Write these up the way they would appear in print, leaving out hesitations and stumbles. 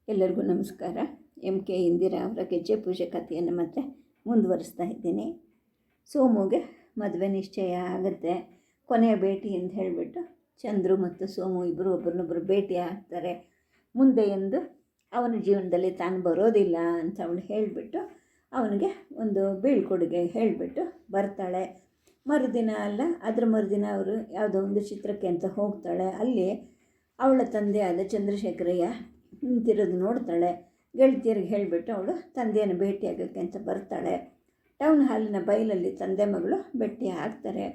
ಎಲ್ಲರಿಗೂ ನಮಸ್ಕಾರ. MK ಇಂದಿರಾ ಅವರ ಗೆಜ್ಜೆ ಪೂಜೆ ಕಥೆಯನ್ನು ಮತ್ತೆ ಮುಂದುವರಿಸ್ತಾ ಇದ್ದೀನಿ. ಸೋಮುಗೆ ಮದುವೆ ನಿಶ್ಚಯ ಆಗುತ್ತೆ. ಕೊನೆಯ ಭೇಟಿ ಅಂತ ಹೇಳಿಬಿಟ್ಟು ಚಂದ್ರು ಮತ್ತು ಸೋಮು ಇಬ್ಬರು ಒಬ್ಬರನ್ನೊಬ್ಬರು ಭೇಟಿ ಆಗ್ತಾರೆ. ಮುಂದೆ ಎಂದು ಅವನ ಜೀವನದಲ್ಲಿ ತಾನು ಬರೋದಿಲ್ಲ ಅಂತ ಅವಳು ಹೇಳಿಬಿಟ್ಟು ಅವನಿಗೆ ಒಂದು ಬೀಳ್ಕೊಡುಗೆ ಹೇಳಿಬಿಟ್ಟು ಬರ್ತಾಳೆ. ಮರುದಿನ ಅಲ್ಲ ಅದರ ಮರುದಿನ ಅವರು ಯಾವುದೋ ಒಂದು ಚಿತ್ರಕ್ಕೆ ಅಂತ ಹೋಗ್ತಾಳೆ. ಅಲ್ಲಿ ಅವಳ ತಂದೆ ಆದ ಚಂದ್ರಶೇಖರಯ್ಯ ನಿಂತಿರೋದು ನೋಡ್ತಾಳೆ. ಗೆಳತಿಯರಿಗೆ ಹೇಳಿಬಿಟ್ಟು ಅವಳು ತಂದೆಯನ್ನು ಭೇಟಿಯಾಗೋಕ್ಕೆ ಅಂತ ಬರ್ತಾಳೆ. ಟೌನ್ ಹಾಲಿನ ಬೈಲಲ್ಲಿ ತಂದೆ ಮಗಳು ಭೇಟಿ ಆಗ್ತಾರೆ.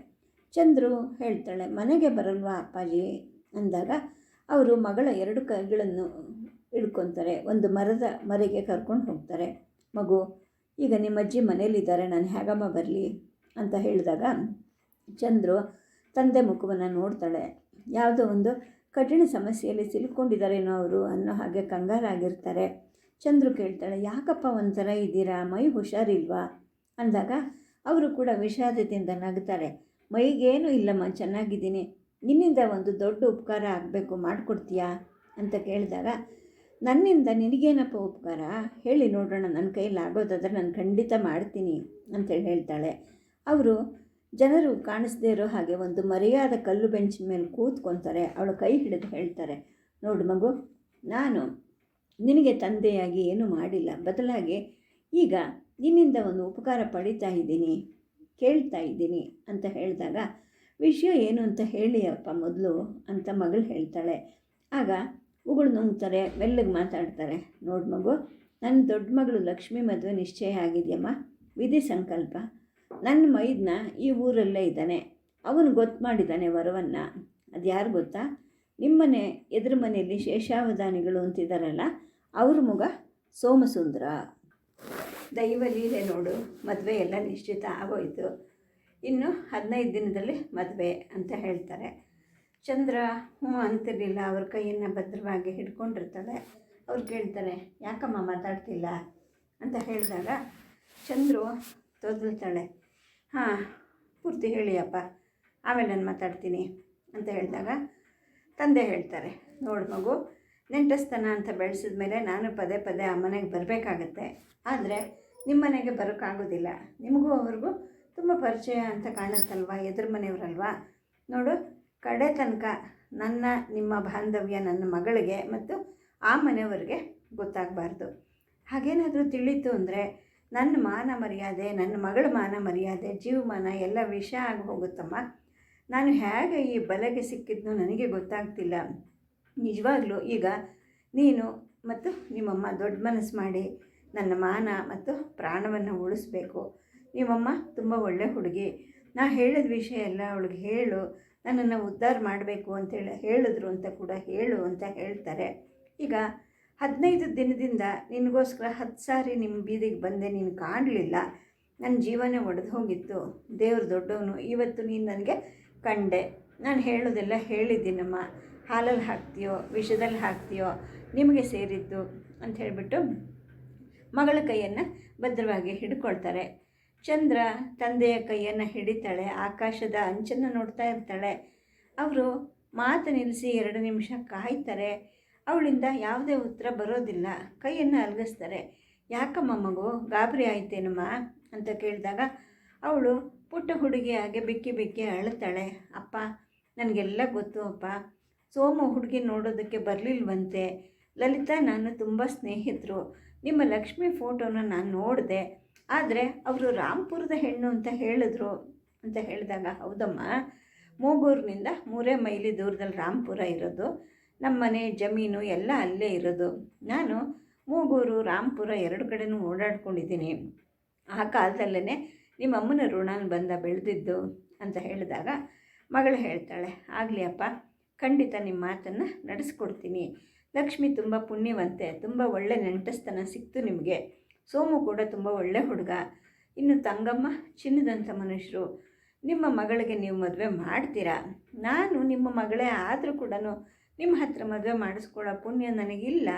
ಚಂದ್ರು ಹೇಳ್ತಾಳೆ, ಮನೆಗೆ ಬರಲ್ವಾ ಅಪ್ಪಾಜಿ ಅಂದಾಗ ಅವರು ಮಗಳ 2 ಕೈಗಳನ್ನು ಹಿಡ್ಕೊತಾರೆ. ಒಂದು ಮರದ ಮರೆಗೆ ಕರ್ಕೊಂಡು ಹೋಗ್ತಾರೆ. ಮಗು, ಈಗ ನಿಮ್ಮ ಅಜ್ಜಿ ಮನೇಲಿದ್ದಾರೆ, ನಾನು ಹೇಗಮ್ಮ ಬರಲಿ ಅಂತ ಹೇಳಿದಾಗ ಚಂದ್ರು ತಂದೆ ಮುಖವನ್ನು ನೋಡ್ತಾಳೆ. ಯಾವುದೋ ಒಂದು ಕಠಿಣ ಸಮಸ್ಯೆಯಲ್ಲಿ ಸಿಲ್ಕೊಂಡಿದ್ದಾರೇನೋ ಅವರು ಅನ್ನೋ ಹಾಗೆ ಕಂಗಾಲಾಗಿರ್ತಾರೆ. ಚಂದ್ರು ಕೇಳ್ತಾಳೆ, ಯಾಕಪ್ಪ ಒಂಥರ ಇದ್ದೀರಾ, ಮೈ ಹುಷಾರಿಲ್ವಾ ಅಂದಾಗ ಅವರು ಕೂಡ ವಿಷಾದದಿಂದ ನಗ್ತಾರೆ. ಮೈಗೇನೂ ಇಲ್ಲಮ್ಮ, ಚೆನ್ನಾಗಿದ್ದೀನಿ. ನಿನ್ನಿಂದ ಒಂದು ದೊಡ್ಡ ಉಪಕಾರ ಆಗಬೇಕು, ಮಾಡಿಕೊಡ್ತೀಯಾ ಅಂತ ಕೇಳಿದಾಗ, ನನ್ನಿಂದ ನಿನಗೇನಪ್ಪ ಉಪಕಾರ ಹೇಳಿ ನೋಡೋಣ, ನನ್ನ ಕೈಯಲ್ಲಿ ಆಗೋದಾದ್ರೆ ನಾನು ಖಂಡಿತ ಮಾಡ್ತೀನಿ ಅಂತೇಳಿ ಹೇಳ್ತಾಳೆ. ಅವರು ಜನರು ಕಾಣಿಸ್ದೇ ಇರೋ ಹಾಗೆ ಒಂದು ಮರೆಯಾದ ಕಲ್ಲು ಬೆಂಚಿನ ಮೇಲೆ ಕೂತ್ಕೊತಾರೆ. ಅವಳ ಕೈ ಹಿಡಿದು ಹೇಳ್ತಾರೆ, ನೋಡು ಮಗು, ನಾನು ನಿನಗೆ ತಂದೆಯಾಗಿ ಏನೂ ಮಾಡಿಲ್ಲ, ಬದಲಾಗಿ ಈಗ ನಿನ್ನಿಂದ ಒಂದು ಉಪಕಾರ ಪಡಿತಾ ಇದ್ದೀನಿ, ಕೇಳ್ತಾ ಇದ್ದೀನಿ ಅಂತ ಹೇಳಿದಾಗ, ವಿಷಯ ಏನು ಅಂತ ಹೇಳಿ ಅಪ್ಪ ಮೊದಲು ಅಂತ ಮಗಳು ಹೇಳ್ತಾಳೆ. ಆಗ ಉಗುಳು ನುಂಗ್ತಾರೆ, ಮೆಲ್ಲಗೆ ಮಾತಾಡ್ತಾರೆ. ನೋಡು ಮಗು, ನನ್ನ ದೊಡ್ಡ ಮಗಳು ಲಕ್ಷ್ಮಿ ಮದುವೆ ನಿಶ್ಚಯ ಆಗಿದೆಯಮ್ಮ, ವಿಧಿ ಸಂಕಲ್ಪ. ನನ್ನ ಮೈದನ ಈ ಊರಲ್ಲೇ ಇದ್ದಾನೆ, ಅವನು ಗೊತ್ತು ಮಾಡಿದ್ದಾನೆ ವರವನ್ನು. ಅದು ಯಾರು ಗೊತ್ತಾ, ನಿಮ್ಮನೆ ಎದುರು ಮನೆಯಲ್ಲಿ ಶೇಷಾವಧಾನಿಗಳು ಅಂತಿದ್ದಾರಲ್ಲ, ಅವ್ರ ಮಗ ಸೋಮಸುಂದರ. ದೈವ ಲೀಲೆ ನೋಡು, ಮದುವೆ ಎಲ್ಲ ನಿಶ್ಚಿತ ಆಗೋಯಿತು, ಇನ್ನು 15 ದಿನದಲ್ಲಿ ಮದುವೆ ಅಂತ ಹೇಳ್ತಾರೆ. ಚಂದ್ರ ಹ್ಞೂ ಅಂತಿರಲಿಲ್ಲ, ಅವ್ರ ಕೈಯನ್ನು ಭದ್ರವಾಗಿ ಹಿಡ್ಕೊಂಡಿರ್ತಾಳೆ. ಅವ್ರು ಕೇಳ್ತಾರೆ, ಯಾಕಮ್ಮ ಮಾತಾಡ್ತಿಲ್ಲ ಅಂತ ಹೇಳಿದಾಗ ಚಂದ್ರು ತೊದಲ್ತಾಳೆ. ಹಾಂ, ಪೂರ್ತಿ ಹೇಳಿ ಅಪ್ಪ, ಆಮೇಲೆ ನಾನು ಮಾತಾಡ್ತೀನಿ ಅಂತ ಹೇಳಿದಾಗ ತಂದೆ ಹೇಳ್ತಾರೆ, ನೋಡು ಮಗು, ನೆಂಟಸ್ತನ ಅಂತ ಬೆಳೆಸಿದ ಮೇಲೆ ನಾನು ಪದೇ ಪದೇ ಆ ಮನೆಗೆ ಬರಬೇಕಾಗತ್ತೆ. ಆದರೆ ನಿಮ್ಮ ಮನೆಗೆ ಬರೋಕ್ಕಾಗೋದಿಲ್ಲ. ನಿಮಗೂ ಅವ್ರಿಗೂ ತುಂಬ ಪರಿಚಯ ಅಂತ ಕಾಣುತ್ತಲ್ವ, ಎದುರು ಮನೆಯವರಲ್ವಾ. ನೋಡು, ಕಡೆ ತನಕ ನಿಮ್ಮ ಬಾಂಧವ್ಯ ನನ್ನ ಮಗಳಿಗೆ ಮತ್ತು ಆ ಮನೆಯವರಿಗೆ ಗೊತ್ತಾಗಬಾರ್ದು. ಹಾಗೇನಾದರೂ ತಿಳಿತು ಅಂದರೆ ನನ್ನ ಮಾನ ಮರ್ಯಾದೆ, ನನ್ನ ಮಗಳ ಮಾನ ಮರ್ಯಾದೆ, ಜೀವಮಾನ ಎಲ್ಲ ವಿಷ ಆಗಿ ಹೋಗುತ್ತಮ್ಮ. ನಾನು ಹೇಗೆ ಈ ಬಲೆಗೆ ಸಿಕ್ಕಿದ್ನೋ ನನಗೆ ಗೊತ್ತಾಗ್ತಿಲ್ಲ. ನಿಜವಾಗ್ಲೂ ಈಗ ನೀನು ಮತ್ತು ನಿಮ್ಮಮ್ಮ ದೊಡ್ಡ ಮನಸ್ಸು ಮಾಡಿ ನನ್ನ ಮಾನ ಮತ್ತು ಪ್ರಾಣವನ್ನು ಉಳಿಸ್ಬೇಕು. ನಿಮ್ಮಮ್ಮ ತುಂಬ ಒಳ್ಳೆ ಹುಡುಗಿ, ನಾ ಹೇಳಿದ ವಿಷಯ ಎಲ್ಲ ಅವಳಿಗೆ ಹೇಳು, ನನ್ನನ್ನು ಉದ್ಧಾರ ಮಾಡಬೇಕು ಅಂತೇಳಿ ಹೇಳಿದ್ರು ಅಂತ ಕೂಡ ಹೇಳು ಅಂತ ಹೇಳ್ತಾರೆ. ಈಗ 15 ದಿನದಿಂದ ನಿನಗೋಸ್ಕರ 10 ಸಾರಿ ನಿಮ್ಮ ಬೀದಿಗೆ ಬಂದೆ, ನೀನು ಕಾಣಲಿಲ್ಲ, ನನ್ನ ಜೀವನ ಒಡೆದು ಹೋಗಿತ್ತು. ದೇವ್ರು ದೊಡ್ಡವನು, ಇವತ್ತು ನೀನು ನನಗೆ ಕಂಡೆ. ನಾನು ಹೇಳೋದೆಲ್ಲ ಹೇಳಿದ್ದೀನಮ್ಮ, ಹಾಲಲ್ಲಿ ಹಾಕ್ತೀಯೋ ವಿಷದಲ್ಲಿ ಹಾಕ್ತೀಯೋ ನಿಮಗೆ ಸೇರಿದ್ದು ಅಂತ ಹೇಳಿಬಿಟ್ಟು ಮಗಳ ಕೈಯನ್ನು ಭದ್ರವಾಗಿ ಹಿಡ್ಕೊಳ್ತಾರೆ. ಚಂದ್ರ ತಂದೆಯ ಕೈಯನ್ನು ಹಿಡಿತಾಳೆ, ಆಕಾಶದ ಅಂಚನ್ನು ನೋಡ್ತಾ ಇರ್ತಾಳೆ. ಅವರು ಮಾತು ನಿಲ್ಲಿಸಿ 2 ನಿಮಿಷ ಕಾಯ್ತಾರೆ. ಅವಳಿಂದ ಯಾವುದೇ ಉತ್ತರ ಬರೋದಿಲ್ಲ. ಕೈಯನ್ನು ಅಲಗಿಸ್ತಾರೆ. ಯಾಕಮ್ಮ ಮಗು, ಗಾಬರಿ ಆಯ್ತೇನಮ್ಮ ಅಂತ ಕೇಳಿದಾಗ ಅವಳು ಪುಟ್ಟ ಹುಡುಗಿಯಾಗೆ ಬಿಕ್ಕಿ ಬಿಕ್ಕಿ ಅಳ್ತಾಳೆ. ಅಪ್ಪ, ನನಗೆಲ್ಲ ಗೊತ್ತು ಅಪ್ಪ, ಸೋಮು ಹುಡುಗಿ ನೋಡೋದಕ್ಕೆ ಬರಲಿಲ್ವಂತೆ. ಲಲಿತಾ ನಾನು ತುಂಬ ಸ್ನೇಹಿತರು. ನಿಮ್ಮ ಲಕ್ಷ್ಮಿ ಫೋಟೋನ ನಾನು ನೋಡಿದೆ, ಆದರೆ ಅವರು ರಾಂಪುರದ ಹೆಣ್ಣು ಅಂತ ಹೇಳಿದ್ರು ಅಂತ ಹೇಳಿದಾಗ, ಹೌದಮ್ಮ, ಮೂಗೂರಿನಿಂದ 3 ಮೈಲಿ ದೂರದಲ್ಲಿ ರಾಂಪುರ ಇರೋದು, ನಮ್ಮ ಮನೆ ಜಮೀನು ಎಲ್ಲ ಅಲ್ಲೇ ಇರೋದು. ನಾನು ಮೂಗೂರು ರಾಂಪುರ 2 ಕಡೆನೂ ಓಡಾಡ್ಕೊಂಡಿದ್ದೀನಿ. ಆ ಕಾಲದಲ್ಲೇ ನಿಮ್ಮ ಅಮ್ಮನ ಋಣನ ಬಂದ ಬೆಳೆದಿದ್ದು ಅಂತ ಹೇಳಿದಾಗ ಮಗಳು ಹೇಳ್ತಾಳೆ, ಆಗಲಿ ಅಪ್ಪ, ಖಂಡಿತ ನಿಮ್ಮ ಮಾತನ್ನು ನಡೆಸ್ಕೊಡ್ತೀನಿ. ಲಕ್ಷ್ಮಿ ತುಂಬ ಪುಣ್ಯವಂತೆ, ತುಂಬ ಒಳ್ಳೆ ನೆಂಟಸ್ತನ ಸಿಕ್ತು ನಿಮಗೆ. ಸೋಮು ಕೂಡ ತುಂಬ ಒಳ್ಳೆ ಹುಡುಗ. ಇನ್ನು ತಂಗಮ್ಮ ಚಿನ್ನದಂಥ ಮನುಷ್ಯರು. ನಿಮ್ಮ ಮಗಳಿಗೆ ನೀವು ಮದುವೆ ಮಾಡ್ತೀರಾ. ನಾನು ನಿಮ್ಮ ಮಗಳೇ ಆದರೂ ಕೂಡ ನಿಮ್ಮ ಹತ್ರ ಮದುವೆ ಮಾಡಿಸ್ಕೊಳ್ಳೋ ಪುಣ್ಯ ನನಗಿಲ್ಲ.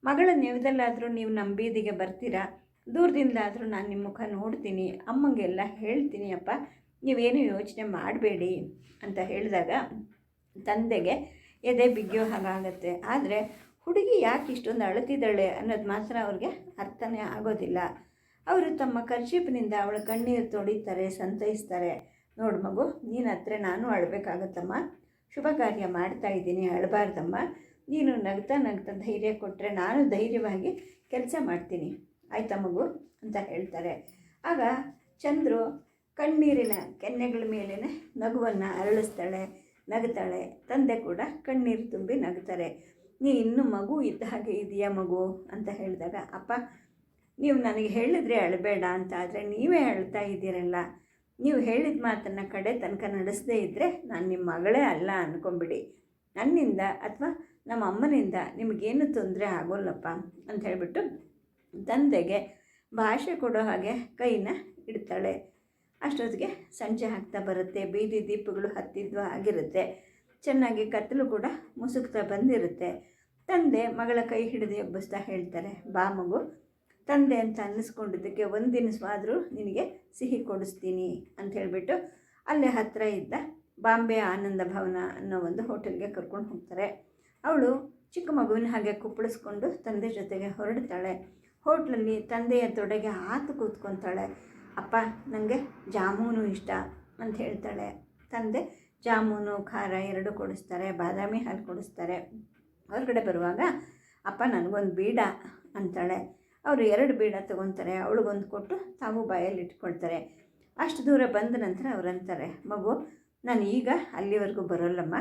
ಮಗಳ ನೆವದಲ್ಲಾದರೂ ನೀವು ನಮ್ಮ ಬೀದಿಗೆ ಬರ್ತೀರಾ, ದೂರದಿಂದಲಾದರೂ ನಾನು ನಿಮ್ಮ ಮುಖ ನೋಡ್ತೀನಿ, ಅಮ್ಮಂಗೆಲ್ಲ ಹೇಳ್ತೀನಿ ಅಪ್ಪ, ನೀವೇನು ಯೋಚನೆ ಮಾಡಬೇಡಿ ಅಂತ ಹೇಳಿದಾಗ ತಂದೆಗೆ ಎದೆ ಬಿಗಿಯೋ ಹಾಗಾಗತ್ತೆ. ಆದರೆ ಹುಡುಗಿ ಯಾಕೆ ಇಷ್ಟೊಂದು ಅಳುತ್ತಿದ್ದಾಳೆ ಅನ್ನೋದು ಮಾತ್ರ ಅವ್ರಿಗೆ ಅರ್ಥನೇ ಆಗೋದಿಲ್ಲ. ಅವರು ತಮ್ಮ ಕರ್ಚೀಪ್ನಿಂದ ಅವಳ ಕಣ್ಣೀರು ತೊಡಿತಾರೆ, ಸಂತೈಸ್ತಾರೆ. ನೋಡು ಮಗು, ನೀನು ಹತ್ರ ನಾನು ಅಳಬೇಕಾಗತ್ತಮ್ಮ, ಶುಭ ಕಾರ್ಯ ಮಾಡ್ತಾಯಿದ್ದೀನಿ, ಅಳಬಾರ್ದಮ್ಮ. ನೀನು ನಗ್ತಾ ನಗ್ತಾ ಧೈರ್ಯ ಕೊಟ್ಟರೆ ನಾನು ಧೈರ್ಯವಾಗಿ ಕೆಲಸ ಮಾಡ್ತೀನಿ, ಆಯ್ತಾ ಮಗು ಅಂತ ಹೇಳ್ತಾರೆ. ಆಗ ಚಂದ್ರು ಕಣ್ಣೀರಿನ ಕೆನ್ನೆಗಳ ಮೇಲೇ ನಗುವನ್ನು ಅರಳಿಸ್ತಾಳೆ, ನಗ್ತಾಳೆ. ತಂದೆ ಕೂಡ ಕಣ್ಣೀರು ತುಂಬಿ ನಗ್ತಾರೆ. ನೀ ಇನ್ನೂ ಮಗು ಇದ್ದ ಹಾಗೆ ಇದೆಯಾ ಮಗು ಅಂತ ಹೇಳಿದಾಗ, ಅಪ್ಪ ನೀವು ನನಗೆ ಹೇಳಿದ್ರೆ ಅಳಬೇಡ ಅಂತ, ಆದರೆ ನೀವೇ ಅಳ್ತಾ ಇದ್ದೀರಲ್ಲ, ನೀವು ಹೇಳಿದ ಮಾತನ್ನು ಕಡೆ ತನಕ ನಡೆಸದೇ ಇದ್ದರೆ ನಾನು ನಿಮ್ಮ ಮಗಳೇ ಅಲ್ಲ ಅಂದ್ಕೊಂಬಿಡಿ. ನನ್ನಿಂದ ಅಥವಾ ನಮ್ಮ ಅಮ್ಮನಿಂದ ನಿಮಗೇನು ತೊಂದರೆ ಆಗೋಲ್ಲಪ್ಪ ಅಂತ ಹೇಳಿಬಿಟ್ಟು ತಂದೆಗೆ ಭಾಷೆ ಕೊಡೋ ಹಾಗೆ ಕೈನ ಇಡ್ತಾಳೆ. ಅಷ್ಟೊತ್ತಿಗೆ ಸಂಜೆ ಆಗ್ತಾ ಬರುತ್ತೆ, ಬೀದಿ ದೀಪಗಳು ಹತ್ತಿದ್ವು ಆಗಿರುತ್ತೆ, ಚೆನ್ನಾಗಿ ಕತ್ತಲು ಕೂಡ ಮುಸುಕ್ತಾ ಬಂದಿರುತ್ತೆ. ತಂದೆ ಮಗಳ ಕೈ ಹಿಡಿದು ಎಬ್ಬಿಸ್ತಾ ಹೇಳ್ತಾರೆ, ಬಾ ಮಗು, ತಂದೆ ಅಂತ ಅನ್ನಿಸ್ಕೊಂಡಿದ್ದಕ್ಕೆ ಒಂದಿನ ಸ್ವಾದರೂ ನಿನಗೆ ಸಿಹಿ ಕೊಡಿಸ್ತೀನಿ ಅಂತ ಹೇಳಿಬಿಟ್ಟು ಅಲ್ಲೇ ಹತ್ತಿರ ಇದ್ದ ಬಾಂಬೆ ಆನಂದ ಭವನ ಅನ್ನೋ ಒಂದು ಹೋಟೆಲ್ಗೆ ಕರ್ಕೊಂಡು ಹೋಗ್ತಾರೆ. ಅವಳು ಚಿಕ್ಕ ಮಗುವಿನ ಹಾಗೆ ಕುಪ್ಪಳಿಸ್ಕೊಂಡು ತಂದೆ ಜೊತೆಗೆ ಹೊರಡ್ತಾಳೆ. ಹೋಟ್ಲಲ್ಲಿ ತಂದೆಯ ತೊಡೆಗೆ ಹಾತು ಕೂತ್ಕೊತಾಳೆ. ಅಪ್ಪ ನನಗೆ ಜಾಮೂನು ಇಷ್ಟ ಅಂತ ಹೇಳ್ತಾಳೆ. ತಂದೆ ಜಾಮೂನು ಖಾರ ಎರಡು ಕೊಡಿಸ್ತಾರೆ, ಬಾದಾಮಿ ಹಾಲು ಕೊಡಿಸ್ತಾರೆ. ಹೊರಗಡೆ ಬರುವಾಗ ಅಪ್ಪ ನನಗೊಂದು ಬೀಡ ಅಂತಾಳೆ. ಅವರು 2 ಬೀಡ ತೊಗೊತಾರೆ, ಅವಳಿಗೊಂದು ಕೊಟ್ಟು ತಾವು ಬಾಯಲ್ಲಿ ಇಟ್ಕೊಳ್ತಾರೆ. ಅಷ್ಟು ದೂರ ಬಂದ ನಂತರ ಅವ್ರು ಅಂತಾರೆ, ಮಗು ನಾನು ಈಗ ಅಲ್ಲಿವರೆಗೂ ಬರೋಲ್ಲಮ್ಮ,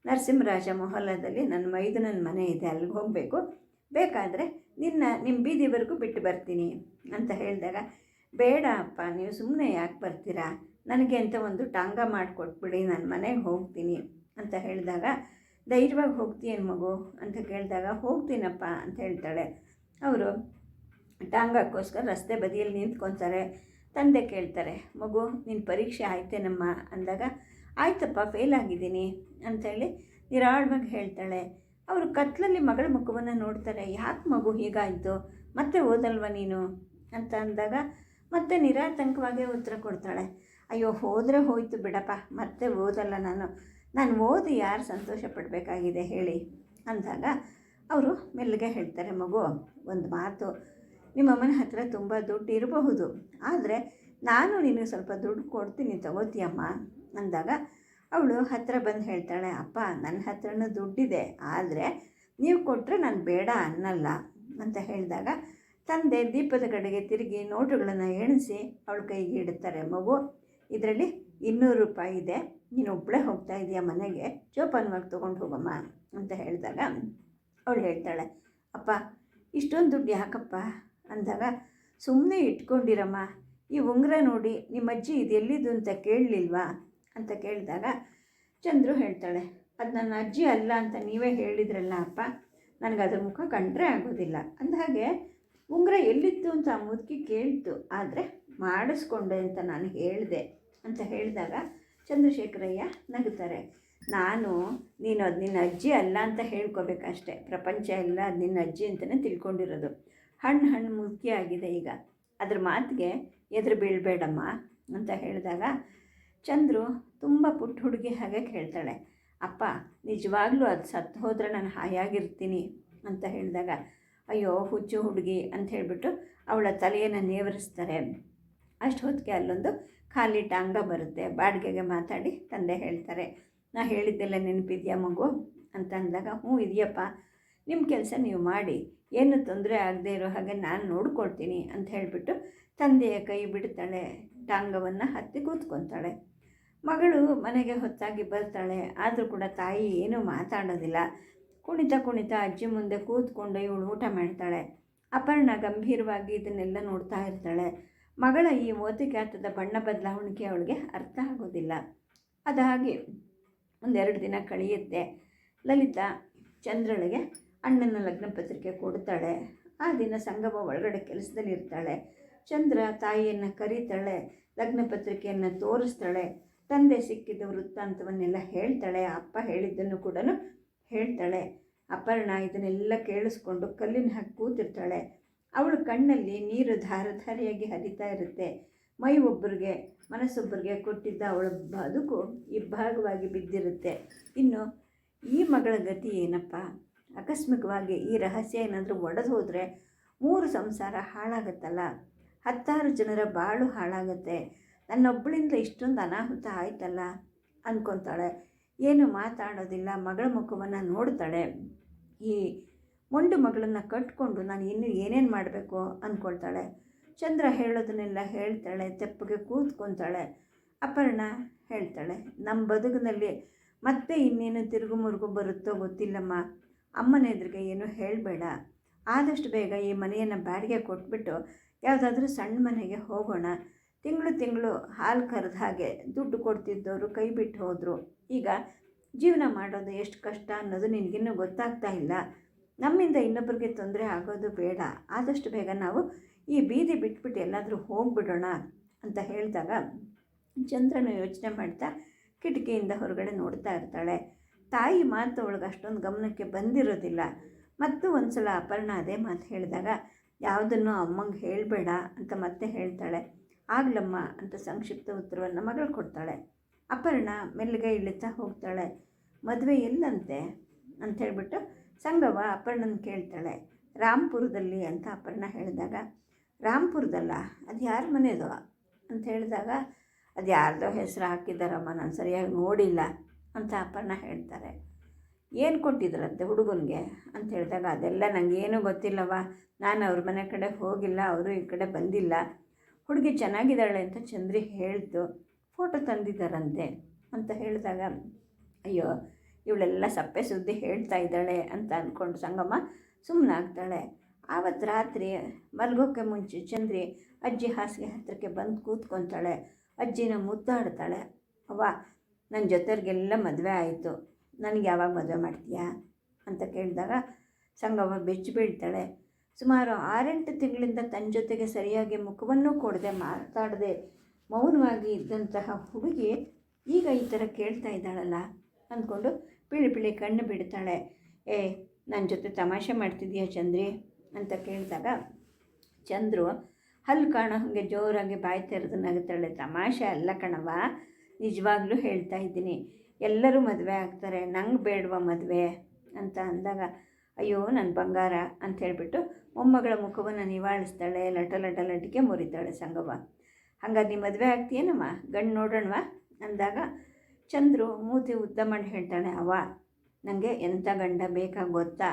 ನರಸಿಂಹರಾಜ ಮೊಹಲ್ಲಾದಲ್ಲಿ ನನ್ನ ಮೈದುನನ ಮನೆ ಇದೆ, ಅಲ್ಲಿಗೆ ಹೋಗಬೇಕು, ಬೇಕಾದರೆ ನಿಮ್ಮ ಬೀದಿವರೆಗೂ ಬಿಟ್ಟು ಬರ್ತೀನಿ ಅಂತ ಹೇಳಿದಾಗ, ಬೇಡ ಅಪ್ಪ, ನೀವು ಸುಮ್ಮನೆ ಯಾಕೆ ಬರ್ತೀರಾ, ನನಗೆ ಅಂತ ಒಂದು ಟಾಂಗ ಮಾಡಿಕೊಟ್ಬಿಡಿ, ನಾನು ಮನೆಗೆ ಹೋಗ್ತೀನಿ ಅಂತ ಹೇಳಿದಾಗ, ಧೈರ್ಯವಾಗಿ ಹೋಗ್ತೀಯೇನು ಮಗು ಅಂತ ಕೇಳಿದಾಗ, ಹೋಗ್ತೀನಪ್ಪ ಅಂತ ಹೇಳ್ತಾಳೆ. ಅವರು ಟಾಂಗಕ್ಕೋಸ್ಕರ ರಸ್ತೆ ಬದಿಯಲ್ಲಿ ನಿಂತ್ಕೊತಾರೆ. ತಂದೆ ಕೇಳ್ತಾರೆ, ಮಗು ನಿನ್ನ ಪರೀಕ್ಷೆ ಆಯ್ತೇನಮ್ಮ ಅಂದಾಗ, ಆಯ್ತಪ್ಪ ಫೇಲ್ ಆಗಿದ್ದೀನಿ ಅಂಥೇಳಿ ನಿರಾಳವಾಗಿ ಹೇಳ್ತಾಳೆ. ಅವರು ಕತ್ಲಲ್ಲಿ ಮಗಳ ಮುಖವನ್ನು ನೋಡ್ತಾರೆ. ಯಾಕೆ ಮಗು ಹೀಗಾಯಿತು, ಮತ್ತೆ ಓದಲ್ವ ನೀನು ಅಂತ ಅಂದಾಗ ಮತ್ತೆ ನಿರಾತಂಕವಾಗಿ ಉತ್ತರ ಕೊಡ್ತಾಳೆ, ಅಯ್ಯೋ ಹೋದರೆ ಹೋಯ್ತು ಬಿಡಪ್ಪ, ಮತ್ತೆ ಓದಲ್ಲ ನಾನು ಓದಿ ಯಾರು ಸಂತೋಷ ಪಡಬೇಕಾಗಿದೆ ಹೇಳಿ ಅಂದಾಗ ಅವರು ಮೆಲ್ಲಗೆ ಹೇಳ್ತಾರೆ, ಮಗು ಒಂದು ಮಾತು, ನಿಮ್ಮ ಅಮ್ಮನ ಹತ್ರ ತುಂಬ ದುಡ್ಡು ಇರಬಹುದು, ಆದರೆ ನಾನು ನಿನಗೆ ಸ್ವಲ್ಪ ದುಡ್ಡು ಕೊಡ್ತೀನಿ, ತಗೋತೀಯಮ್ಮ ಅಂದಾಗ ಅವಳು ಹತ್ತಿರ ಬಂದು ಹೇಳ್ತಾಳೆ, ಅಪ್ಪ ನನ್ನ ಹತ್ರನೂ ದುಡ್ಡಿದೆ, ಆದರೆ ನೀವು ಕೊಟ್ಟರೆ ನಾನು ಬೇಡ ಅನ್ನಲ್ಲ ಅಂತ ಹೇಳಿದಾಗ ತಂದೆ ದೀಪದ ಕಡೆಗೆ ತಿರುಗಿ ನೋಟುಗಳನ್ನು ಎಣಿಸಿ ಅವಳ ಕೈಗೆ ಇಡುತ್ತಾರೆ. ಮಗು ಇದರಲ್ಲಿ 200 ರೂಪಾಯಿ ಇದೆ, ನೀನು ಒಬ್ಬಳೇ ಹೋಗ್ತಾ ಇದೆಯಾ ಮನೆಗೆ, ಜೋಪಾನವಾಗಿ ತೊಗೊಂಡು ಹೋಗಮ್ಮ ಅಂತ ಹೇಳಿದಾಗ ಅವಳು ಹೇಳ್ತಾಳೆ, ಅಪ್ಪ ಇಷ್ಟೊಂದು ದುಡ್ಡು ಯಾಕಪ್ಪ ಅಂದಾಗ, ಸುಮ್ಮನೆ ಇಟ್ಕೊಂಡಿರಮ್ಮ, ಈ ಉಂಗುರ ನೋಡಿ ನಿಮ್ಮ ಅಜ್ಜಿ ಇದು ಎಲ್ಲಿದ್ದು ಅಂತ ಕೇಳಲಿಲ್ವಾ ಅಂತ ಕೇಳಿದಾಗ ಚಂದ್ರು ಹೇಳ್ತಾಳೆ, ಅದು ನನ್ನ ಅಜ್ಜಿ ಅಲ್ಲ ಅಂತ ನೀವೇ ಹೇಳಿದ್ರಲ್ಲ ಅಪ್ಪ, ನನಗೆ ಅದ್ರ ಮುಖ ಕಂಡ್ರೆ ಆಗೋದಿಲ್ಲ. ಅಂದಹಾಗೆ ಉಂಗುರ ಎಲ್ಲಿತ್ತು ಅಂತ ಆ ಮುದುಕಿ ಕೇಳ್ತು, ಆದರೆ ಮಾಡಿಸ್ಕೊಂಡೆ ಅಂತ ನಾನು ಹೇಳಿದೆ ಅಂತ ಹೇಳಿದಾಗ ಚಂದ್ರಶೇಖರಯ್ಯ ನಗುತ್ತಾರೆ. ನೀನು ಅದು ನಿನ್ನ ಅಜ್ಜಿ ಅಲ್ಲ ಅಂತ ಹೇಳ್ಕೊಬೇಕಷ್ಟೆ, ಪ್ರಪಂಚ ಎಲ್ಲ ಅದು ನಿನ್ನ ಅಜ್ಜಿ ಅಂತಲೇ ತಿಳ್ಕೊಂಡಿರೋದು. ಹಣ್ಣು ಮುದುಕಿ ಆಗಿದೆ ಈಗ, ಅದ್ರ ಮಾತಿಗೆ ಎದುರು ಬೀಳಬೇಡಮ್ಮ ಅಂತ ಹೇಳಿದಾಗ ಚಂದ್ರು ತುಂಬ ಪುಟ್ಟ ಹುಡುಗಿ ಹಾಗೆ ಕೇಳ್ತಾಳೆ, ಅಪ್ಪ ನಿಜವಾಗ್ಲೂ ಅದು ಸತ್ತು ಹೋದರೆ ನಾನು ಹಾಯಾಗಿರ್ತೀನಿ ಅಂತ ಹೇಳಿದಾಗ, ಅಯ್ಯೋ ಹುಚ್ಚು ಹುಡುಗಿ ಅಂತ ಹೇಳಿಬಿಟ್ಟು ಅವಳ ತಲೆಯನ್ನು ನೇವರಿಸ್ತಾರೆ. ಅಷ್ಟು ಹೊತ್ತಿಗೆ ಅಲ್ಲೊಂದು ಖಾಲಿ ಟಾಂಗ ಬರುತ್ತೆ. ಬಾಡಿಗೆಗೆ ಮಾತಾಡಿ ತಂದೆ ಹೇಳ್ತಾರೆ, ನಾ ಹೇಳಿದ್ದೆಲ್ಲ ನೆನಪಿದೆಯಾ ಮಗು ಅಂತ ಅಂದಾಗ, ಹ್ಞೂ ಇದೆಯಪ್ಪ, ನಿಮ್ಮ ಕೆಲಸ ನೀವು ಮಾಡಿ, ಏನು ತೊಂದರೆ ಆಗದೆ ಇರೋ ಹಾಗೆ ನಾನು ನೋಡ್ಕೊಳ್ತೀನಿ ಅಂತ ಹೇಳಿಬಿಟ್ಟು ತಂದೆಯ ಕೈ ಬಿಡ್ತಾಳೆ. ಟಾಂಗವನ್ನು ಹತ್ತಿ ಕೂತ್ಕೊತಾಳೆ. ಮಗಳು ಮನೆಗೆ ಹೊತ್ತಾಗಿ ಬರ್ತಾಳೆ, ಆದರೂ ಕೂಡ ತಾಯಿ ಏನೂ ಮಾತಾಡೋದಿಲ್ಲ. ಕುಣಿತಾ ಅಜ್ಜಿ ಮುಂದೆ ಕೂತ್ಕೊಂಡು ಇವಳು ಊಟ ಮಾಡ್ತಾಳೆ. ಅಪರ್ಣ ಗಂಭೀರವಾಗಿ ಇದನ್ನೆಲ್ಲ ನೋಡ್ತಾ ಇರ್ತಾಳೆ. ಮಗಳ ಈ ಓತಿಕ್ಯಾತದ ಬಣ್ಣ ಬದಲಾವಣೆಗೆ ಅವಳಿಗೆ ಅರ್ಥ ಆಗೋದಿಲ್ಲ. ಅದಾಗಿ 1-2 ದಿನ ಕಳೆಯುತ್ತೆ. ಲಲಿತಾ ಚಂದ್ರಳಿಗೆ ಅಣ್ಣನ ಲಗ್ನ ಪತ್ರಿಕೆ ಕೊಡ್ತಾಳೆ. ಆ ದಿನ ಸಂಗಮ ಒಳಗಡೆ ಕೆಲಸದಲ್ಲಿರ್ತಾಳೆ. ಚಂದ್ರ ತಾಯಿಯನ್ನು ಕರೀತಾಳೆ, ಲಗ್ನ ಪತ್ರಿಕೆಯನ್ನು ತೋರಿಸ್ತಾಳೆ, ತಂದೆ ಸಿಕ್ಕಿದ ವೃತ್ತಾಂತವನ್ನೆಲ್ಲ ಹೇಳ್ತಾಳೆ, ಅಪ್ಪ ಹೇಳಿದ್ದನ್ನು ಕೂಡ ಹೇಳ್ತಾಳೆ. ಅಪರ್ಣ ಇದನ್ನೆಲ್ಲ ಕೇಳಿಸ್ಕೊಂಡು ಕಲ್ಲಿನ ಹಾಕಿ ಕೂತಿರ್ತಾಳೆ. ಅವಳ ಕಣ್ಣಲ್ಲಿ ನೀರು ಧಾರಾಧಾರಿಯಾಗಿ ಹರಿತಾ ಇರುತ್ತೆ. ಮೈ ಒಬ್ಬರಿಗೆ ಮನಸ್ಸೊಬ್ಬರಿಗೆ ಕೊಟ್ಟಿದ್ದ ಅವಳ ಬದುಕು ಇಬ್ಬಾಗವಾಗಿ ಬಿದ್ದಿರುತ್ತೆ. ಇನ್ನು ಈ ಮಗಳ ಗತಿ ಏನಪ್ಪ? ಆಕಸ್ಮಿಕವಾಗಿ ಈ ರಹಸ್ಯ ಏನಾದರೂ ಒಡೆದು ಹೋದರೆ 3 ಸಂಸಾರ ಹಾಳಾಗುತ್ತಲ್ಲ, 10 ಜನರ ಬಾಳು ಹಾಳಾಗುತ್ತೆ, ನನ್ನೊಬ್ಬಳಿಂದ ಇಷ್ಟೊಂದು ಅನಾಹುತ ಆಯ್ತಲ್ಲ ಅಂದ್ಕೊತಾಳೆ. ಏನು ಮಾತಾಡೋದಿಲ್ಲ, ಮಗಳ ಮುಖವನ್ನು ನೋಡ್ತಾಳೆ. ಈ ಮೊಂಡು ಮಗಳನ್ನು ಕಟ್ಕೊಂಡು ನಾನು ಇನ್ನೂ ಏನೇನು ಮಾಡಬೇಕು ಅಂದ್ಕೊಳ್ತಾಳೆ. ಚಂದ್ರ ಹೇಳೋದನ್ನೆಲ್ಲ ಹೇಳ್ತಾಳೆ, ತೆಪ್ಪಗೆ ಕೂತ್ಕೊತಾಳೆ. ಅಪರ್ಣ ಹೇಳ್ತಾಳೆ, ನಮ್ಮ ಬದುಕಿನಲ್ಲಿ ಮತ್ತೆ ಇನ್ನೇನು ತಿರುಗು ಮುರುಗು ಬರುತ್ತೋ ಗೊತ್ತಿಲ್ಲಮ್ಮ, ಅಮ್ಮನ ಎದುರಿಗೆ ಏನು ಹೇಳಬೇಡ, ಆದಷ್ಟು ಬೇಗ ಈ ಮನೆಯನ್ನು ಬಾಡಿಗೆ ಕೊಟ್ಬಿಟ್ಟು ಯಾವುದಾದ್ರೂ ಸಣ್ಣ ಮನೆಗೆ ಹೋಗೋಣ. ತಿಂಗಳು ಹಾಲು ಕರೆದ ಹಾಗೆ ದುಡ್ಡು ಕೊಡ್ತಿದ್ದವರು ಕೈ ಬಿಟ್ಟು ಹೋದರು. ಈಗ ಜೀವನ ಮಾಡೋದು ಎಷ್ಟು ಕಷ್ಟ ಅನ್ನೋದು ನಿನಗಿನ್ನೂ ಗೊತ್ತಾಗ್ತಾ ಇಲ್ಲ. ನಮ್ಮಿಂದ ಇನ್ನೊಬ್ಬರಿಗೆ ತೊಂದರೆ ಆಗೋದು ಬೇಡ, ಆದಷ್ಟು ಬೇಗ ನಾವು ಈ ಬೀದಿ ಬಿಟ್ಬಿಟ್ಟು ಎಲ್ಲಾದರೂ ಹೋಗ್ಬಿಡೋಣ ಅಂತ ಹೇಳಿದಾಗ ಚಂದ್ರನು ಯೋಚನೆ ಮಾಡ್ತಾ ಕಿಟಕಿಯಿಂದ ಹೊರಗಡೆ ನೋಡ್ತಾ ಇರ್ತಾಳೆ. ತಾಯಿ ಮಾತು ಅವಳಿಗೆ ಅಷ್ಟೊಂದು ಗಮನಕ್ಕೆ ಬಂದಿರೋದಿಲ್ಲ. ಮತ್ತು ಒಂದು ಸಲ ಅಪರ್ಣ ಅದೇ ಮಾತು ಹೇಳಿದಾಗ ಯಾವುದನ್ನು ಅಮ್ಮಂಗೆ ಹೇಳಬೇಡ ಅಂತ ಮತ್ತೆ ಹೇಳ್ತಾಳೆ. ಆಗ್ಲಮ್ಮ ಅಂತ ಸಂಕ್ಷಿಪ್ತ ಉತ್ತರವನ್ನು ಮಗಳು ಕೊಡ್ತಾಳೆ. ಅಪರ್ಣ ಮೆಲ್ಲಗೆ ಇಳಿತಾ ಹೋಗ್ತಾಳೆ. ಮದುವೆ ಎಲ್ಲಂತೆ ಅಂತ ಹೇಳ್ಬಿಟ್ಟು ಸಂಗವ್ವ ಅಪರ್ಣನ ಕೇಳ್ತಾಳೆ. ರಾಂಪುರದಲ್ಲಿ ಅಂತ ಅಪರ್ಣ ಹೇಳಿದಾಗ, ರಾಂಪುರದಲ್ಲ, ಅದು ಯಾರ ಮನೆಯದು ಅಂತ ಹೇಳಿದಾಗ, ಅದು ಯಾರ್ದೋ ಹೆಸರು ಹಾಕಿದ್ದಾರಮ್ಮ, ನಾನು ಸರಿಯಾಗಿ ನೋಡಿಲ್ಲ ಅಂತ ಅಪರ್ಣ ಹೇಳ್ತಾರೆ. ಏನು ಕೊಟ್ಟಿದ್ರಂತೆ ಹುಡುಗನಿಗೆ ಅಂತ ಹೇಳಿದಾಗ, ಅದೆಲ್ಲ ನನಗೇನೂ ಗೊತ್ತಿಲ್ಲವ, ನಾನು ಅವ್ರ ಮನೆ ಕಡೆ ಹೋಗಿಲ್ಲ, ಅವರು ಈ ಕಡೆ ಬಂದಿಲ್ಲ. ಹುಡುಗಿ ಚೆನ್ನಾಗಿದ್ದಾಳೆ ಅಂತ ಚಂದ್ರಿ ಹೇಳ್ತು, ಫೋಟೋ ತಂದಿದ್ದಾರಂತೆ ಅಂತ ಹೇಳಿದಾಗ, ಅಯ್ಯೋ ಇವಳೆಲ್ಲ ಸಪ್ಪೆ ಸುದ್ದಿ ಹೇಳ್ತಾ ಇದ್ದಾಳೆ ಅಂತ ಅಂದ್ಕೊಂಡು ಸಂಗಮ್ಮ ಸುಮ್ಮನಾಗ್ತಾಳೆ. ಆವತ್ತು ರಾತ್ರಿ ಮಲಗೋಕ್ಕೆ ಮುಂಚೆ ಚಂದ್ರಿ ಅಜ್ಜಿ ಹಾಸಿಗೆ ಹತ್ತಿರಕ್ಕೆ ಬಂದು ಕೂತ್ಕೊತಾಳೆ. ಅಜ್ಜಿನ ಮುದ್ದಾಡ್ತಾಳೆ. ಅವ್ವ, ನನ್ನ ಜೊತೆಯವ್ರಿಗೆಲ್ಲ ಮದುವೆ ಆಯಿತು, ನನಗೆ ಯಾವಾಗ ಮದುವೆ ಮಾಡ್ತೀಯಾ ಅಂತ ಕೇಳಿದಾಗ ಸಂಗವ್ವ ಬೆಚ್ಚಿ ಬೀಳ್ತಾಳೆ. ಸುಮಾರು 6-8 ತಿಂಗಳಿಂದ ತನ್ನ ಜೊತೆಗೆ ಸರಿಯಾಗಿ ಮುಖವನ್ನೂ ಕೊಡದೆ ಮಾತಾಡದೆ ಮೌನವಾಗಿ ಇದ್ದಂತಹ ಹುಡುಗಿ ಈಗ ಈ ಥರ ಕೇಳ್ತಾ ಇದ್ದಾಳಲ್ಲ ಅಂದ್ಕೊಂಡು ಪಿಳಿ ಕಣ್ಣು ಬಿಡ್ತಾಳೆ. ನನ್ನ ಜೊತೆ ತಮಾಷೆ ಮಾಡ್ತಿದ್ದೀಯಾ ಚಂದ್ರಿ ಅಂತ ಕೇಳಿದಾಗ ಚಂದ್ರು ಹಲ್ಲು ಕಾಣೋ ಹಾಗೆ ಜೋರಾಗಿ ಬಾಯಿ ತೆರೆದು ನಗುತ್ತಾಳೆ. ತಮಾಷೆ ಅಲ್ಲ ಕಣವ, ನಿಜವಾಗ್ಲೂ ಹೇಳ್ತಾ ಇದ್ದೀನಿ, ಎಲ್ಲರೂ ಮದುವೆ ಆಗ್ತಾರೆ, ನಂಗೆ ಬೇಡವಾ ಮದುವೆ ಅಂತ ಅಂದಾಗ, ಅಯ್ಯೋ ನನ್ನ ಬಂಗಾರ ಅಂತ ಹೇಳಿಬಿಟ್ಟು ಮೊಮ್ಮಗಳ ಮುಖವನ್ನು ನಿವಾಳಿಸ್ತಾಳೆ. ಲಟಲಟಿಕೆ ಮುರಿತಾಳೆ ಸಂಗವ್ವ. ಹಂಗಾದ್ರೆ ನೀ ಮದುವೆ ಆಗ್ತೀಯೇನಮ್ಮ, ಗಂಡು ನೋಡೋಣವಾ ಅಂದಾಗ ಚಂದ್ರು ಮೂತಿ ಉದ್ದ ಮಾಡಿ ಹೇಳ್ತಾಳೆ, ಅವ್ವ ನನಗೆ ಎಂಥ ಗಂಡ ಬೇಕಾಗಿ ಗೊತ್ತಾ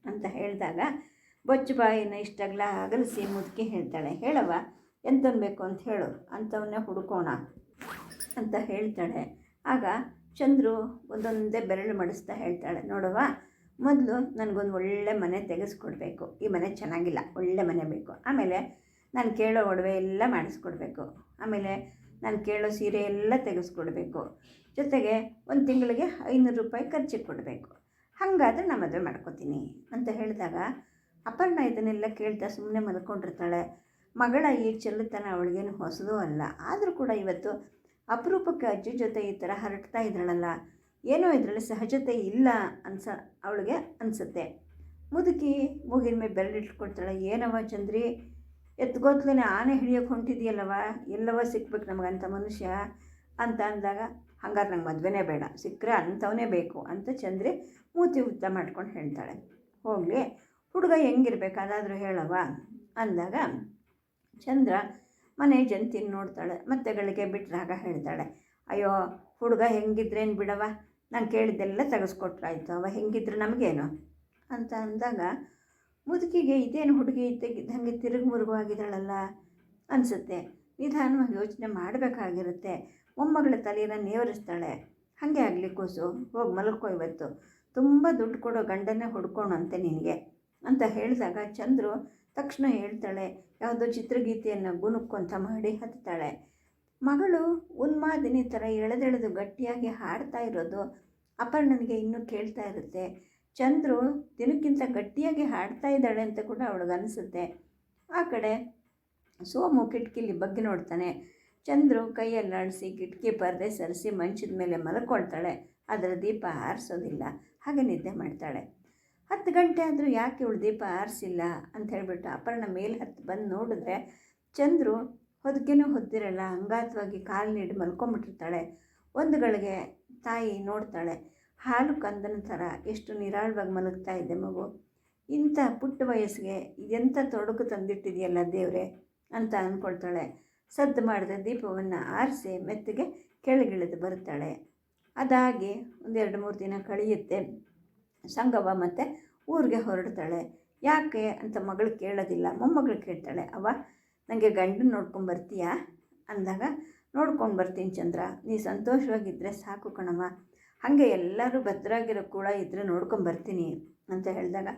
ಅಂತ ಹೇಳಿದಾಗ ಬೊಚ್ಚು ಬಾಯಿನ ಇಷ್ಟಾಗಲ ಅಗಲಿಸಿ ಮುದುಕಿ ಹೇಳ್ತಾಳೆ, ಹೇಳವ್ವ ಎಂತನು ಬೇಕು ಅಂತ ಹೇಳು, ಅಂಥವನ್ನೇ ಹುಡ್ಕೋಣ ಅಂತ ಹೇಳ್ತಾಳೆ. ಆಗ ಚಂದ್ರು ಒಂದೊಂದೇ ಬೆರಳು ಮಡಿಸ್ತಾ ಹೇಳ್ತಾಳೆ, ನೋಡವ್ವ, ಮೊದಲು ನನಗೊಂದು ಒಳ್ಳೆ ಮನೆ ತೆಗೆಸ್ಕೊಡ್ಬೇಕು, ಈ ಮನೆ ಚೆನ್ನಾಗಿಲ್ಲ, ಒಳ್ಳೆ ಮನೆ ಬೇಕು. ಆಮೇಲೆ ನಾನು ಕೇಳೋ ಒಡವೆ ಎಲ್ಲ ಮಾಡಿಸ್ಕೊಡ್ಬೇಕು. ಆಮೇಲೆ ನಾನು ಕೇಳೋ ಸೀರೆ ಎಲ್ಲ ತೆಗೆಸ್ಕೊಡ್ಬೇಕು. ಜೊತೆಗೆ ಒಂದು ತಿಂಗಳಿಗೆ 500 ರೂಪಾಯಿ ಖರ್ಚಿಗೆ ಕೊಡಬೇಕು. ಹಾಗಾದರೆ ನಾನು ಮದುವೆ ಮಾಡ್ಕೋತೀನಿ ಅಂತ ಹೇಳಿದಾಗ ಅಪರ್ಣ ಇದನ್ನೆಲ್ಲ ಕೇಳ್ತಾ ಸುಮ್ಮನೆ ಮಲ್ಕೊಂಡಿರ್ತಾಳೆ. ಮಗಳ ಈ ಚೆಲ್ಲುತನ ಅವಳಿಗೇನು ಹೊಸದೂ ಅಲ್ಲ. ಆದರೂ ಕೂಡ ಇವತ್ತು ಅಪರೂಪಕ್ಕೆ ಅಜ್ಜಿ ಜೊತೆ ಈ ಥರ ಹರಡ್ತಾ ಇದ್ದಾಳಲ್ಲ, ಏನೋ ಇದರಲ್ಲಿ ಸಹಜತೆ ಇಲ್ಲ ಅವಳಿಗೆ ಅನಿಸುತ್ತೆ. ಮುದುಕಿ ಮೂಗಿನ ಮೇಲೆ ಬೆರಳಿಟ್ಕೊಳ್ತಾಳೆ. ಏನವ ಚಂದ್ರಿ, ಎತ್ಗೋತ್ಲೇ ಆನೆ ಹಿಡಿಯೋಕೆ ಹೊಂಟಿದೆಯಲ್ಲವ, ಎಲ್ಲವ ಸಿಕ್ಬೇಕು ನಮಗಂಥ ಮನುಷ್ಯ ಅಂತ ಅಂದಾಗ, ಹಂಗಾರೆ ನಂಗೆ ಮದುವೆನೇ ಬೇಡ, ಸಿಕ್ಕರೆ ಅಂಥವನೇ ಬೇಕು ಅಂತ ಚಂದ್ರಿ ಮೂತಿ ಉದ್ದ ಮಾಡ್ಕೊಂಡು ಹೇಳ್ತಾಳೆ. ಹೋಗಲಿ, ಹುಡುಗ ಹೆಂಗಿರ್ಬೇಕು ಅದಾದರೂ ಹೇಳವ ಅಂದಾಗ ಚಂದ್ರ ಮನೆ ಜಂತಿನ ನೋಡ್ತಾಳೆ. ಮತ್ತೆ ಗಳಿಗೆ ಬಿಟ್ಟರಾಗ ಹೇಳ್ತಾಳೆ, ಅಯ್ಯೋ ಹುಡುಗ ಹೆಂಗಿದ್ರೇನು ಬಿಡವ, ನಾನು ಕೇಳಿದ್ದೆಲ್ಲ ತೆಗೆಸ್ಕೊಟ್ರಾಯ್ತು, ಅವ ಹೆಂಗಿದ್ರೆ ನಮಗೇನು ಅಂತ ಅಂದಾಗ ಮುದುಕಿಗೆ ಇದೇನು ಹುಡುಗಿ ಇದ್ದಕ್ಕಿದ್ದಂಗೆ ತಿರುಗಿ ಮುರುಗುವಾಗಿದ್ದಾಳಲ್ಲ ಅನಿಸುತ್ತೆ. ನಿಧಾನವಾಗಿ ಯೋಚನೆ ಮಾಡಬೇಕಾಗಿರುತ್ತೆ. ಮೊಮ್ಮಗಳ ತಲೆಯನ್ನು ನೇವರಿಸ್ತಾಳೆ. ಹಾಗೆ ಆಗಲಿ ಕೂಸು, ಹೋಗಿ ಮಲ್ಕೋ, ಇವತ್ತು ತುಂಬ ದುಡ್ಡು ಕೊಡೋ ಗಂಡನ್ನೇ ಹುಡ್ಕೋಣಂತೆ ನಿನಗೆ ಅಂತ ಹೇಳಿದಾಗ ಚಂದ್ರು ತಕ್ಷಣ ಹೇಳ್ತಾಳೆ. ಯಾವುದೋ ಚಿತ್ರಗೀತೆಯನ್ನು ಗುನುಕ್ಕೊಂತ ಮಾಡಿ ಹತ್ತಾಳೆ. ಮಗಳು ಉನ್ಮಾದಿನಿ ಥರ ಎಳೆದೆಳೆದು ಗಟ್ಟಿಯಾಗಿ ಹಾಡ್ತಾ ಇರೋದು ಅಪರ್ಣನಿಗೆ ಇನ್ನೂ ಕೇಳ್ತಾ ಇರುತ್ತೆ. ಚಂದ್ರು ದಿನಕ್ಕಿಂತ ಗಟ್ಟಿಯಾಗಿ ಹಾಡ್ತಾ ಇದ್ದಾಳೆ ಅಂತ ಕೂಡ ಅವಳಿಗನ್ನಿಸುತ್ತೆ. ಆ ಕಡೆ ಸೋಮು ಕಿಟಕಿಲಿ ಬಗ್ಗೆ ನೋಡ್ತಾನೆ. ಚಂದ್ರು ಕೈಯಲ್ಲಾಡಿಸಿ ಕಿಟಕಿ ಪರದೆ ಸರಿಸಿ ಮಂಚದ ಮೇಲೆ ಮಲ್ಕೊಳ್ತಾಳೆ. ಅದರ ದೀಪ ಆರಿಸೋದಿಲ್ಲ, ಹಾಗೆ ನಿದ್ದೆ ಮಾಡ್ತಾಳೆ. 10 ಗಂಟೆ ಆದರೂ ಯಾಕೆ ಇವಳು ದೀಪ ಆರಿಸಿಲ್ಲ ಅಂತ ಹೇಳಿಬಿಟ್ಟು ಅಪರ್ಣ ಮೇಲೆ ಹತ್ತು ಬಂದು ನೋಡಿದ್ರೆ ಚಂದ್ರು ಹೊದಿಕೆನೂ ಹೊದ್ದಿರಲ್ಲ, ಅಂಗಾತವಾಗಿ ಕಾಲು ನೀಡಿ ಮಲ್ಕೊಂಬಿಟ್ಟಿರ್ತಾಳೆ. ಒಂದು ಗಳಿಗೆ ತಾಯಿ ನೋಡ್ತಾಳೆ. ಹಾಲು ಕಂದನ ಥರ ಎಷ್ಟು ನಿರಾಳವಾಗಿ ಮಲಗ್ತಾ ಇದ್ದೆ ಮಗು. ಇಂಥ ಪುಟ್ಟ ವಯಸ್ಸಿಗೆ ಇದೆಂಥ ತೊಡಕು ತಂದಿಟ್ಟಿದೆಯಲ್ಲ ದೇವರೇ ಅಂತ ಅಂದ್ಕೊಳ್ತಾಳೆ. ಸದ್ದು ಮಾಡಿದ ದೀಪವನ್ನು ಆರಿಸಿ ಮೆತ್ತಗೆ ಕೆಳಗಿಳಿದು ಬರ್ತಾಳೆ. ಅದಾಗಿ 1-2-3 ದಿನ ಕಳೆಯುತ್ತೆ. ಸಂಗವ್ವ ಮತ್ತೆ ಊರಿಗೆ ಹೊರಡ್ತಾಳೆ. ಯಾಕೆ ಅಂತ ಮಗಳು ಕೇಳೋದಿಲ್ಲ, ಮೊಮ್ಮಗಳು ಕೇಳ್ತಾಳೆ. ಅವ್ವ ನನಗೆ ಗಂಡನ ನೋಡ್ಕೊಂಡು ಬರ್ತೀಯಾ ಅಂದಾಗ, ನೋಡ್ಕೊಂಡು ಬರ್ತೀನಿ ಚಂದ್ರ, ನೀ ಸಂತೋಷವಾಗಿದ್ದರೆ ಸಾಕು ಕಣವ, ಹಾಗೆ ಎಲ್ಲರೂ ಭದ್ರಾಗಿರೋ ಕೂಡ ಇದ್ದರೆ ನೋಡ್ಕೊಂಬರ್ತೀನಿ ಅಂತ ಹೇಳಿದಾಗ,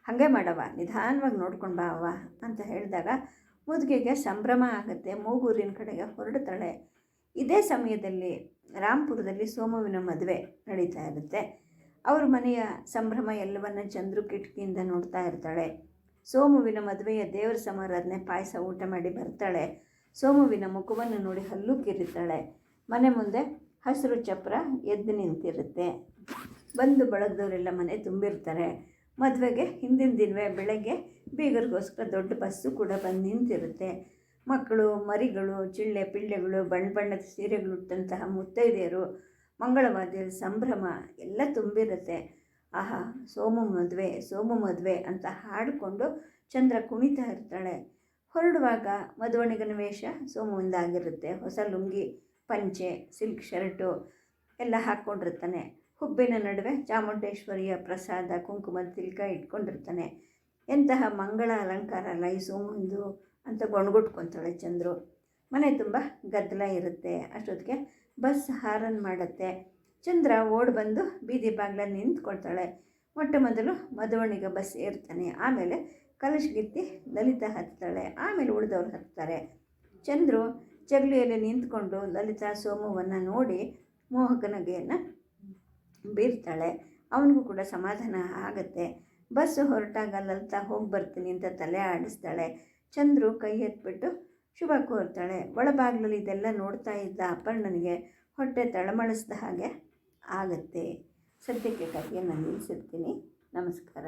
ಹಾಗೆ ಮಾಡವ, ನಿಧಾನವಾಗಿ ನೋಡ್ಕೊಂಡು ಬಾ ಅವ್ವ ಅಂತ ಹೇಳಿದಾಗ ಮುದುಗೆಗೆ ಸಂಭ್ರಮ ಆಗುತ್ತೆ. ಮೂಗೂರಿನ ಕಡೆಗೆ ಹೊರಡ್ತಾಳೆ. ಇದೇ ಸಮಯದಲ್ಲಿ ರಾಂಪುರದಲ್ಲಿ ಸೋಮುವಿನ ಮದುವೆ ನಡೀತಾ ಇರುತ್ತೆ. ಅವ್ರ ಮನೆಯ ಸಂಭ್ರಮ ಎಲ್ಲವನ್ನು ಚಂದ್ರು ಕಿಟಕಿಯಿಂದ ನೋಡ್ತಾ ಇರ್ತಾಳೆ. ಸೋಮುವಿನ ಮದುವೆಯ ದೇವರ ಸಮಾರಾಧನೆ ಪಾಯಸ ಊಟ ಮಾಡಿ ಬರ್ತಾಳೆ. ಸೋಮುವಿನ ಮುಖವನ್ನು ನೋಡಿ ಹಲ್ಲು ಕಿರಿತಾಳೆ. ಮನೆ ಮುಂದೆ ಹಸಿರು ಚಪ್ರ ಎದ್ದು ನಿಂತಿರುತ್ತೆ. ಬಂದು ಬಳಗದವರೆಲ್ಲ ಮನೆ ತುಂಬಿರ್ತಾರೆ. ಮದುವೆಗೆ ಹಿಂದಿನ ದಿನವೇ ಬೆಳಗ್ಗೆ ಬೀಗರಿಗೋಸ್ಕರ ದೊಡ್ಡ ಬಸ್ಸು ಕೂಡ ಬಂದು ನಿಂತಿರುತ್ತೆ. ಮಕ್ಕಳು, ಮರಿಗಳು, ಚಿಳ್ಳೆ ಪಿಳ್ಳೆಗಳು, ಬಣ್ಣದ ಸೀರೆಗಳು ಉಟ್ಟಂತಹ ಮುತ್ತೈದೆಯರು, ಮಂಗಳವಾದ್ಯ ಸಂಭ್ರಮ ಎಲ್ಲ ತುಂಬಿರುತ್ತೆ. ಆಹಾ, ಸೋಮು ಮದುವೆ ಅಂತ ಹಾಡಿಕೊಂಡು ಚಂದ್ರ ಕುಣಿತಾ ಇರ್ತಾಳೆ. ಹೊರಡುವಾಗ ಮದುವಣಿಗನ ವೇಷ ಸೋಮುವಿಂದಾಗಿರುತ್ತೆ. ಹೊಸ ಲುಂಗಿ, ಪಂಚೆ, ಸಿಲ್ಕ್ ಶರ್ಟು ಎಲ್ಲ ಹಾಕ್ಕೊಂಡಿರ್ತಾನೆ. ಹುಬ್ಬಿನ ನಡುವೆ ಚಾಮುಂಡೇಶ್ವರಿಯ ಪ್ರಸಾದ, ಕುಂಕುಮದ ತಿಲಕ ಇಟ್ಕೊಂಡಿರ್ತಾನೆ. ಎಂತಹ ಮಂಗಳ ಅಲಂಕಾರ ಅಲ್ಲ ಈ ಸೋಮುವಿಂದು ಅಂತ ಗೊಣಗುಟ್ಕೊತಾಳೆ ಚಂದ್ರು. ಮನೆ ತುಂಬ ಗದ್ದಲ ಇರುತ್ತೆ. ಅಷ್ಟೊತ್ತಿಗೆ ಬಸ್ ಹಾರನ್ ಮಾಡುತ್ತೆ. ಚಂದ್ರ ಓಡಿ ಬಂದು ಬೀದಿ ಬಾಗಿಲಲ್ಲಿ ನಿಂತ್ಕೊಳ್ತಾಳೆ. ಮೊಟ್ಟ ಮೊದಲು ಮದುವಣಿಗ ಬಸ್ ಏರ್ತಾನೆ. ಆಮೇಲೆ ಕಲಶಗಿತ್ತಿ ಲಲಿತಾ ಹತ್ತಾಳೆ. ಆಮೇಲೆ ಉಳಿದವ್ರು ಹತ್ತಾರೆ. ಚಂದ್ರು ಜಗಲಿಯಲ್ಲಿ ನಿಂತ್ಕೊಂಡು ಲಲಿತಾ ಸೋಮುವನ್ನು ನೋಡಿ ಮೋಹಕ ನಗೆಯನ್ನು ಬೀರ್ತಾಳೆ. ಅವನಿಗೂ ಕೂಡ ಸಮಾಧಾನ ಆಗುತ್ತೆ. ಬಸ್ಸು ಹೊರಟಾಗ ಲಲಿತಾ ಹೋಗಿ ಬರ್ತೀನಿ ಅಂತ ತಲೆ ಆಡಿಸ್ತಾಳೆ. ಚಂದ್ರು ಕೈ ಎತ್ಬಿಟ್ಟು ಶುಭ ಕೋರ್ತಾಳೆ. ಒಳಬಾಗಿಲಲ್ಲಿ ಇದೆಲ್ಲ ನೋಡ್ತಾ ಇದ್ದ ಅಪರ್ಣನಿಗೆ ಹೊಟ್ಟೆ ತಳಮಳಿಸಿದ ಹಾಗೆ ಆಗುತ್ತೆ. ಸದ್ಯಕ್ಕೆ ಕಥೆಯನ್ನು ನಿಲ್ಲಿಸಿರ್ತೀನಿ. ನಮಸ್ಕಾರ.